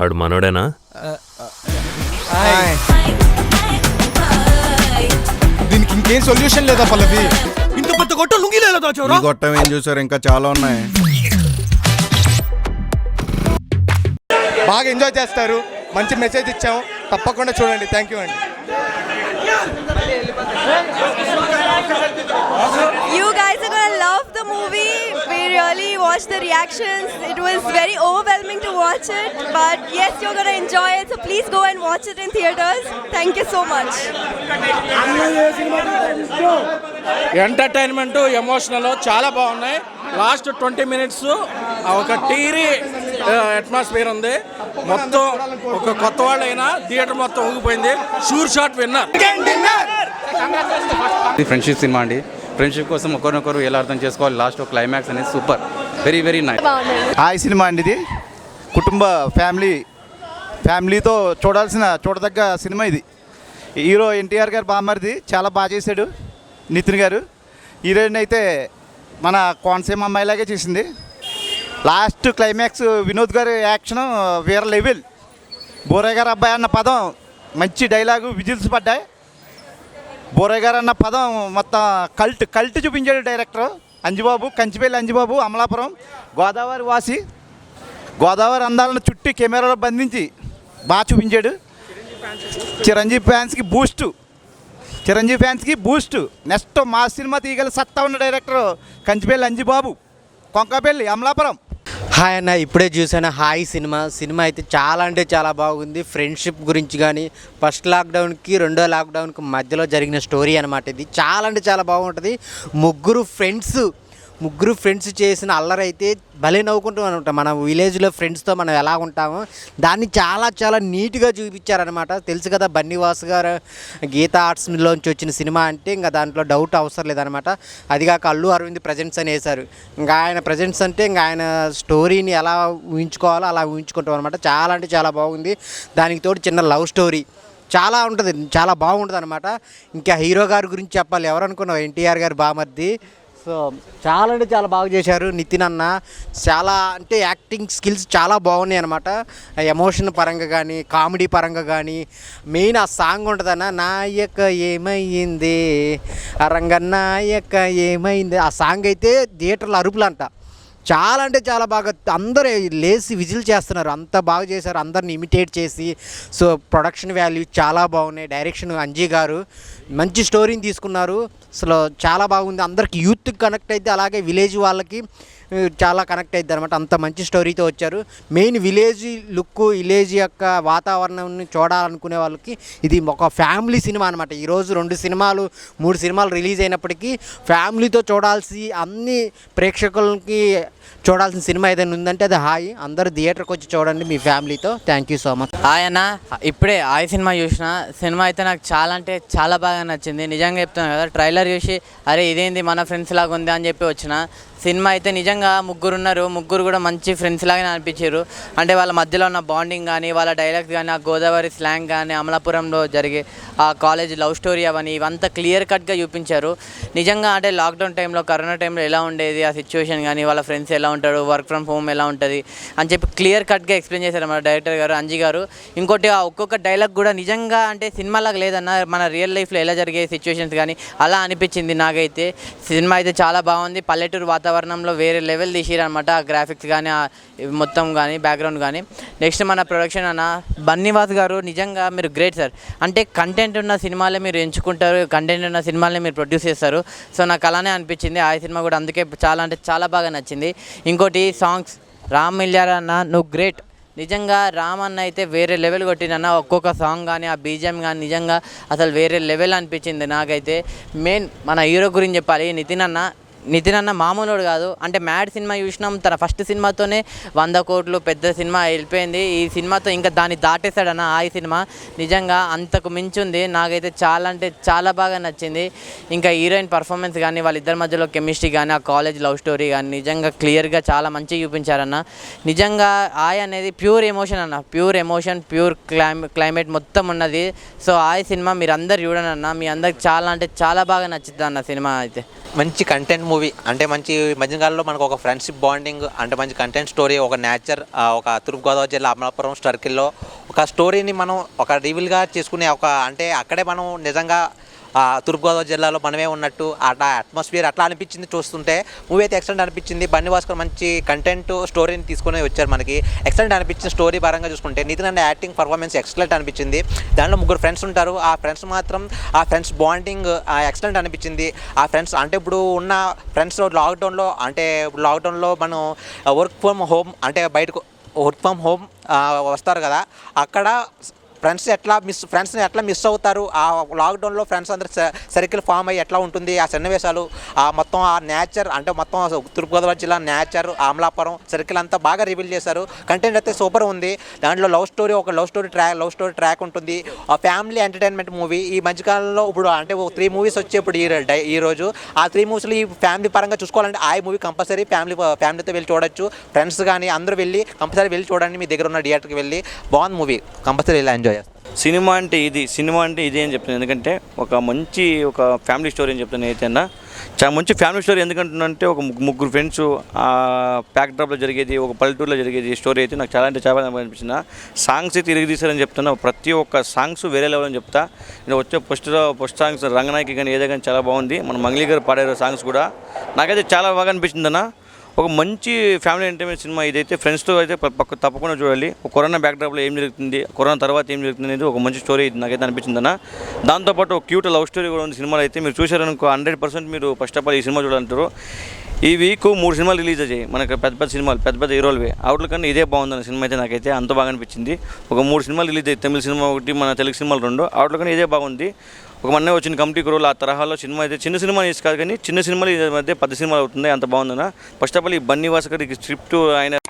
ఆడు మనోడేనా? దీనికి ఇంకేం సొల్యూషన్ లేదా పల్లవి? ఇంత పెద్ద గొట్ట లుంగిలేదా దాచావురా? ఈ గొట్టం ఏం చూసారు, ఇంకా చాలా ఉన్నాయి. బాగా ఎంజాయ్ చేస్తారు, మంచి మెసేజ్ ఇచ్చాము, తప్పకుండా చూడండి. థ్యాంక్ యూ అండి. You guys are gonna love the movie. We really watched the reactions. It was very overwhelming to watch it, but yes, you're gonna enjoy it. So please go and watch it in theaters. Thank you so much. Entertainment, emotional చాలా బాగున్నాయి. Last 20 minutes ఒక టీరీ atmosphere ఉంది. మొత్తం ఒక కొత్త వాళ్ళైనా theatre మొత్తం ఊగిపోయింది. Sure shot winner. ఇది ఫ్రెండ్షిప్ సినిమా అండి. ఫ్రెండ్షిప్ కోసం ఒకరినొకరు ఎలా అర్థం చేసుకోవాలి, లాస్ట్ క్లైమాక్స్ అనేది సూపర్, వెరీ వెరీ నైస్. హాయ్ సినిమా అండి ఇది. కుటుంబ ఫ్యామిలీతో చూడదగ్గ సినిమా ఇది. హీరో ఎన్టీఆర్ గారు బామ్మర్ది చాలా బాగా చేశాడు. నితిన్ గారు హీరోయిన్ అయితే మన కోనసీమ అమ్మాయిలాగే చేసింది. లాస్ట్ క్లైమాక్స్ వినోద్ గారి యాక్షన్ వేరే లెవెల్. బోరయ్య గారు అబ్బాయి అన్న పదం మంచి డైలాగు, విజిల్స్ పడ్డాయి. బోరయ్య గారు అన్న పదం మొత్తం కల్ట్ చూపించాడు డైరెక్టర్ అంజిబాబు. కంచిపల్లి అంజిబాబు, అమలాపురం గోదావరి వాసి. గోదావరి అందాలను చుట్టి కెమెరాలో బంధించి బాగా చూపించాడు. చిరంజీవి ఫ్యాన్స్కి బూస్టు. నెక్స్ట్ మా సినిమా తీయగల సత్తా ఉన్న డైరెక్టర్ కంచిపల్లి అంజిబాబు, కొంకపల్లి, అమలాపురం. హాయ్ అన్న, ఇప్పుడే చూసాను హాయ్ సినిమా అయితే చాలా అంటే చాలా బాగుంది. ఫ్రెండ్షిప్ గురించి కానీ ఫస్ట్ లాక్డౌన్కి రెండో లాక్డౌన్కి మధ్యలో జరిగిన స్టోరీ అనమాట. ఇది చాలా అంటే చాలా బాగుంటుంది. ముగ్గురు ఫ్రెండ్స్ చేసిన అల్లరైతే భలే నవ్వుకుంటూ ఉంటాం. మన విలేజ్లో ఫ్రెండ్స్తో మనం ఎలా ఉంటామో దాన్ని చాలా చాలా నీట్గా చూపించారనమాట. తెలుసు కదా బన్నీవాసు గారు గీతా ఆర్ట్స్లోంచి వచ్చిన సినిమా అంటే ఇంకా దాంట్లో డౌట్ అవసరం లేదనమాట. అదిగాక అల్లు అరవింద్ ప్రజెంట్స్ అని వేశారు. ఇంకా ఆయన ప్రజెంట్స్ అంటే ఇంకా ఆయన స్టోరీని ఎలా ఊహించుకోవాలో అలా ఊహించుకుంటాం అనమాట. చాలా అంటే చాలా బాగుంది. దానికి తోడు చిన్న లవ్ స్టోరీ చాలా ఉంటుంది, చాలా బాగుంటుంది అనమాట. ఇంకా హీరో గారి గురించి చెప్పాలి, ఎవరనుకున్నావు, ఎన్టీఆర్ గారు బామర్ది. సో చాలా అంటే చాలా బాగా చేశారు నితిన్ అన్న. చాలా అంటే యాక్టింగ్ స్కిల్స్ చాలా బాగున్నాయి అనమాట. ఎమోషన్ పరంగా కానీ కామెడీ పరంగా కానీ మెయిన్ ఆ సాంగ్ ఉంటుందన్న, నాయక ఏమైంది రంగనాయక ఏమైంది. ఆ సాంగ్ అయితే థియేటర్లో అరుపులు అంట. చాలా అంటే చాలా బాగా అందరూ లేసి విజిల్ చేస్తున్నారు, అంత బాగా చేశారు, అందరిని ఇమిటేట్ చేసి. సో ప్రొడక్షన్ వాల్యూ చాలా బాగున్నాయి. డైరెక్షన్ అంజీ గారు మంచి స్టోరీని తీసుకున్నారు. అసలు చాలా బాగుంది. అందరికి యూత్కి కనెక్ట్ అయితే, అలాగే విలేజ్ వాళ్ళకి చాలా కనెక్ట్ అవుతుంది అనమాట. అంత మంచి స్టోరీతో వచ్చారు. మెయిన్ విలేజ్ లుక్, విలేజ్ యొక్క వాతావరణాన్ని చూడాలనుకునే వాళ్ళకి ఇది ఒక ఫ్యామిలీ సినిమా అనమాట. ఈరోజు 2 సినిమాలు 3 సినిమాలు రిలీజ్ అయినప్పటికీ ఫ్యామిలీతో చూడాల్సి, అన్ని ప్రేక్షకులకి చూడాల్సిన సినిమా ఏదైనా ఉందంటే అది హాయ్. అందరూ థియేటర్కి వచ్చి చూడండి మీ ఫ్యామిలీతో. Thank you so much. Hi అన్న, ఇప్పుడే హాయ్ సినిమా చూసిన. సినిమా అయితే నాకు చాలా అంటే చాలా బాగా నచ్చింది. నిజంగా చెప్తున్నాను కదా, ట్రైలర్ చూసి అరే ఇదేంది మన ఫ్రెండ్స్ లాగా ఉంది అని చెప్పి వచ్చిన. సినిమా అయితే నిజంగా ముగ్గురు కూడా మంచి ఫ్రెండ్స్ లాగానే అనిపించారు. అంటే వాళ్ళ మధ్యలో ఉన్న బాండింగ్ కానీ, వాళ్ళ డైలాగ్స్ కానీ, ఆ గోదావరి స్లాంగ్ కానీ, అమలాపురంలో జరిగే ఆ కాలేజ్ లవ్ స్టోరీ అవన్నీ ఇవంతా క్లియర్ కట్గా చూపించారు. నిజంగా అంటే లాక్డౌన్ టైంలో, కరోనా టైంలో ఎలా ఉండేది ఆ సిచ్యువేషన్ కానీ, వాళ్ళ ఫ్రెండ్స్ ఎలా ఉంటాడు, వర్క్ ఫ్రమ్ హోమ్ ఎలా ఉంటుంది అని చెప్పి క్లియర్ కట్గా ఎక్స్ప్లెయిన్ చేశారు మన డైరెక్టర్ గారు అంజీ గారు. ఇంకోటి ఆ ఒక్కొక్క డైలాగ్ కూడా నిజంగా అంటే సినిమాలాగా లేదన్న, మన రియల్ లైఫ్లో ఎలా జరిగే సిచ్యువేషన్స్ కానీ అలా అనిపించింది నాకైతే. సినిమా అయితే చాలా బాగుంది. పల్లెటూరు వాతావరణంలో వేరే లెవెల్ తీసిరనమాట. ఆ గ్రాఫిక్స్ కానీ, మొత్తం కానీ, బ్యాక్గ్రౌండ్ కానీ. నెక్స్ట్ మన ప్రొడక్షన్ అన్న బన్నీవాస్ గారు, నిజంగా మీరు గ్రేట్ సార్. అంటే కంటెంట్ ఉన్న సినిమాలే మీరు ఎంచుకుంటారు, కంటెంట్ ఉన్న సినిమాలనే మీరు ప్రొడ్యూస్ చేస్తారు. సో నాకు అలానే అనిపించింది. ఆ సినిమా కూడా అందుకే చాలా అంటే చాలా బాగా నచ్చింది. ఇంకోటి సాంగ్స్, రామ్ మిల్లారా అన్న నువ్వు గ్రేట్. నిజంగా రామ్ అన్న అయితే వేరే లెవెల్ కొట్టిందన్న. ఒక్కొక్క సాంగ్ కానీ, ఆ బీజిఎం కానీ నిజంగా అసలు వేరే లెవెల్ అనిపించింది నాకైతే. మెయిన్ మన హీరో గురించి చెప్పాలి, నితిన్ అన్న మామూలుడు కాదు. అంటే మ్యాడ్ సినిమా చూసినాం, తన ఫస్ట్ సినిమాతోనే 100 కోట్లు పెద్ద సినిమా వెళ్ళిపోయింది. ఈ సినిమాతో ఇంకా దాన్ని దాటేశాడన్న ఆ సినిమా. నిజంగా అంతకు మించింది. నాకైతే చాలా అంటే చాలా బాగా నచ్చింది. ఇంకా హీరోయిన్ పర్ఫార్మెన్స్ కానీ, వాళ్ళిద్దరి మధ్యలో కెమిస్ట్రీ కానీ, ఆ కాలేజ్ లవ్ స్టోరీ కానీ నిజంగా క్లియర్గా చాలా మంచిగా చూపించారన్న. నిజంగా ఆయ్ అనేది ప్యూర్ ఎమోషన్ అన్న, ప్యూర్ ఎమోషన్, ప్యూర్ క్లైమేట్ మొత్తం ఉన్నది. సో ఆయ్ సినిమా మీరు అందరు చూడండి అన్న, మీ అందరికి చాలా అంటే చాలా బాగా నచ్చుతుంది అన్న సినిమా అయితే. మంచి కంటెంట్ మూవీ. అంటే మంచి మధ్యకాలంలో మనకు ఒక ఫ్రెండ్షిప్ బాండింగ్, అంటే మంచి కంటెంట్ స్టోరీ, ఒక నేచర్, ఒక తూర్పుగోదావరి జిల్లా అమలాపురం సర్కిల్లో ఒక స్టోరీని మనం ఒక రివీల్గా చేసుకునే ఒక, అంటే అక్కడే మనం నిజంగా తూర్పుగోదావరి జిల్లాలో మనమే ఉన్నట్టు అట్లా అట్మాస్ఫియర్ అట్లా అనిపించింది చూస్తుంటే. మూవీ అయితే ఎక్సలెంట్ అనిపించింది. బన్నీ భాస్కర్ మంచి కంటెంట్ స్టోరీని తీసుకుని వచ్చారు మనకి. ఎక్సలెంట్ అనిపించింది స్టోరీ పరంగా చూసుకుంటే. నితిన్ అనే యాక్టింగ్ పర్ఫార్మెన్స్ ఎక్సలెంట్ అనిపించింది. దాంట్లో 3 ఫ్రెండ్స్ ఉంటారు. ఆ ఫ్రెండ్స్ మాత్రం ఆ ఫ్రెండ్స్ బాండింగ్ ఎక్సలెంట్ అనిపించింది. ఆ ఫ్రెండ్స్ అంటే ఇప్పుడు ఉన్న ఫ్రెండ్స్ లాక్డౌన్లో మనం వర్క్ ఫ్రమ్ హోమ్, అంటే బయటకు వర్క్ ఫ్రమ్ హోమ్ వస్తారు కదా, అక్కడ ఫ్రెండ్స్ని ఎట్లా మిస్ అవుతారు, ఆ లాక్డౌన్లో ఫ్రెండ్స్ అందరు సర్కిల్ ఫామ్ అయ్యి ఎట్లా ఉంటుంది ఆ సన్నివేశాలు, ఆ మొత్తం ఆ నేచర్, అంటే మొత్తం తూర్పుగోదావరి జిల్లా నేచర్, అమలాపురం సర్కిల్ అంతా బాగా రివీల్ చేశారు. కంటెంట్ అయితే సూపర్ ఉంది. దాంట్లో లవ్ స్టోరీ ట్రాక్ ఉంటుంది. ఆ ఫ్యామిలీ ఎంటర్టైన్మెంట్ మూవీ. ఈ మధ్యకాలంలో ఇప్పుడు అంటే 3 మూవీస్ వచ్చే ఇప్పుడు ఈ రోజు ఆ 3 మూవీస్లో ఈ ఫ్యామిలీ పరంగా చూసుకోవాలంటే ఆ మూవీ కంపల్సరీ ఫ్యామిలీతో వెళ్ళి చూడొచ్చు. ఫ్రెండ్స్ కానీ అందరూ కంపల్సరీ వెళ్ళి చూడండి. మీ దగ్గర ఉన్న థియేటర్కి వెళ్ళి. బాగుంది మూవీ, కంపల్సరీ వెళ్ళి ఎంజాయ్ చేస్తారు. సినిమా అంటే ఇదే అని చెప్తున్నాను. ఎందుకంటే ఒక ఫ్యామిలీ స్టోరీ అని చెప్తాను. అయితే చాలా మంచి ఫ్యామిలీ స్టోరీ. ఎందుకంటే ఒక ముగ్గురు ఫ్రెండ్స్ ప్యాక్ డ్రాప్లో జరిగేది, ఒక పల్లెటూరులో జరిగేది స్టోరీ అయితే నాకు చాలా అంటే చాలా అనిపించింది. సాంగ్స్ అయితే తీశారని చెప్తున్నా. ప్రతి ఒక్క సాంగ్స్ వేరే లెవెల్ అని చెప్తా. నేను వచ్చే ఫస్ట్ సాంగ్స్ రంగనాయకి కానీ ఏదో కానీ చాలా బాగుంది. మన మంగ్లీ గారు పాడారు సాంగ్స్ కూడా. నాకైతే చాలా బాగా అనిపించింది అన్న. ఒక మంచి ఫ్యామిలీ ఎంటర్టైన్మెంట్ సినిమా ఇదైతే. ఫ్రెండ్స్తో అయితే తప్పకుండా చూడాలి. ఒక కరోనా బ్యాక్డ్రాప్లో ఏం జరుగుతుంది, కరోనా తర్వాత ఏం జరుగుతుంది అనేది ఒక మంచి స్టోరీ నాకైతే అనిపించిందన్న. దాంతోపాటు ఒక క్యూట్ లవ్ స్టోరీ కూడా ఉంది సినిమాలో. అయితే మీరు చూశారనుకో 100% మీరు ఫస్ట్ ఆఫ్ ఆల్ ఈ సినిమా చూడాలంటారు. ఈ వీక్ 3 సినిమాలు రిలీజ్ అయ్యాయి మనకు, పెద్ద సినిమాలు, పెద్ద హీరోలవే. అవుట్ల కన్నా ఇదే బాగుందన్న సినిమా అయితే నాకైతే అంత బాగా అనిపించింది. ఒక 3 సినిమాలు రిలీజ్ అయ్యాయి. తమిళ సినిమా ఒకటి, మన తెలుగు సినిమాలు 2. అవుట్ల కన్నా ఇదే బాగుంది. ఒక మొన్నే వచ్చిన కమిటీ రోల్ ఆ తరహాలో సినిమా అయితే చిన్న సినిమా కాదు కానీ చిన్న సినిమాలు ఈ మధ్య పెద్ద సినిమాలు అవుతుంది. అంత బాగుందన్న. ఫస్ట్ ఆఫ్ ఆల్ ఈ బన్నీ భాస్కర్ స్క్రిప్ట్ ఆయన